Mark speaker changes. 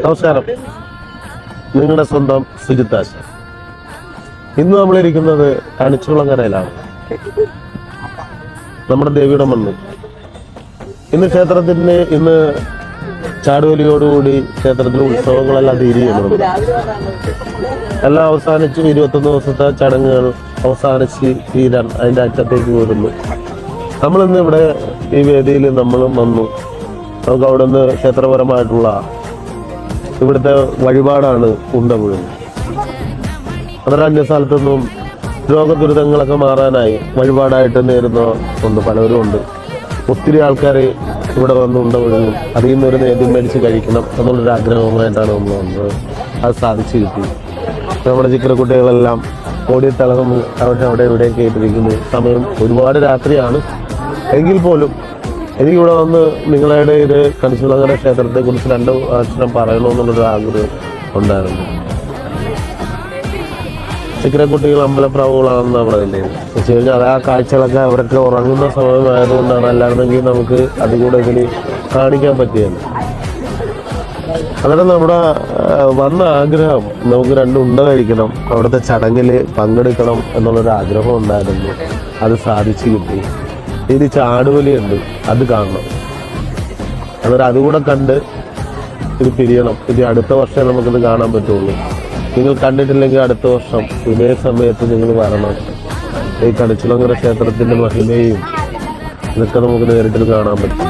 Speaker 1: നമസ്കാരം, നിങ്ങളുടെ സ്വന്തം സുജിത്താശ്. ഇന്ന് നമ്മളിരിക്കുന്നത് കണിച്ചുകുളങ്ങരയിലാണ്, നമ്മുടെ ദേവിയുടെ മണ്ണ്. ഇന്ന് ക്ഷേത്രത്തിന് ചാടുവലിയോടുകൂടി ക്ഷേത്രത്തിലെ ഉത്സവങ്ങളെല്ലാം തീരുകയാണ്. എല്ലാം അവസാനിച്ച് 21 ദിവസത്തെ ചടങ്ങുകൾ അവസാനിച്ച് തീരാൻ അതിൻ്റെ അറ്റത്തേക്ക് വരുന്നു. നമ്മളിന്ന് ഇവിടെ ഈ വേദിയിൽ നമ്മളും വന്നു. നമുക്ക് അവിടെ നിന്ന് ക്ഷേത്രപരമായിട്ടുള്ള ഇവിടുത്തെ വഴിപാടാണ് ഉണ്ടമുഴുന്നത്. അന്നേരം അന്യ സ്ഥലത്തൊന്നും രോഗദുരിതങ്ങളൊക്കെ മാറാനായി വഴിപാടായിട്ട് നേരുന്ന ഉണ്ട്, പലരും ഉണ്ട്. ഒത്തിരി ആൾക്കാർ ഇവിടെ വന്ന് ഉണ്ടമുഴുകും. അതിൽ നിന്നൊരു നേദ്യം മേടിച്ച് കഴിക്കണം എന്നുള്ളൊരു ആഗ്രഹമായിട്ടാണ് നമ്മൾ വന്നത്. അത് സാധിച്ചു കിട്ടി. നമ്മുടെ ചിക്കരക്കുട്ടികളെല്ലാം ഓടിത്തിളകും അവിടെ ഇവിടെയൊക്കെ ആയിട്ടിരിക്കുന്നു. സമയം ഒരുപാട് രാത്രിയാണ്. എങ്കിൽ പോലും എനിക്കിവിടെ വന്ന് നിങ്ങളുടെ ഇത് കണിച്ചുകുളങ്ങര ക്ഷേത്രത്തെ കുറിച്ച് 2 അക്ഷരം പറയണമെന്നുള്ളൊരു ആഗ്രഹം ഉണ്ടായിരുന്നു. ചിക്കരക്കുട്ടികൾ അമ്പലപ്രാവുകളാണെന്നാണ് പറയുന്നത്. വെച്ച് കഴിഞ്ഞാൽ അത് ആ കാഴ്ചകളൊക്കെ അവരൊക്കെ ഉറങ്ങുന്ന സമയമായതുകൊണ്ടാണ്. അല്ലായിരുന്നെങ്കിൽ നമുക്ക് അതുകൂടെ ഇതിന് കാണിക്കാൻ പറ്റിയത്. അന്നേരം നമ്മുടെ വന്ന ആഗ്രഹം നമുക്ക് 2 ഉണ്ട കഴിക്കണം, അവിടുത്തെ ചടങ്ങിൽ പങ്കെടുക്കണം എന്നുള്ളൊരു ആഗ്രഹം ഉണ്ടായിരുന്നു. അത് സാധിച്ചു കിട്ടി. ഇനി ചാടുവലിയുണ്ട്, അത് കാണണം. അന്നേരം അതുകൂടെ കണ്ട് ഇത് പിരിയണം. ഇനി അടുത്ത വർഷം നമുക്കിത് കാണാൻ പറ്റുള്ളൂ. നിങ്ങൾ കണ്ടിട്ടില്ലെങ്കിൽ അടുത്ത വർഷം ഇതേ സമയത്ത് നിങ്ങൾ വരണം. ഈ കണിച്ചുകുളങ്ങര ക്ഷേത്രത്തിൻ്റെ മഹിമയും ഇതൊക്കെ നമുക്ക് നേരിട്ട് കാണാൻ പറ്റും.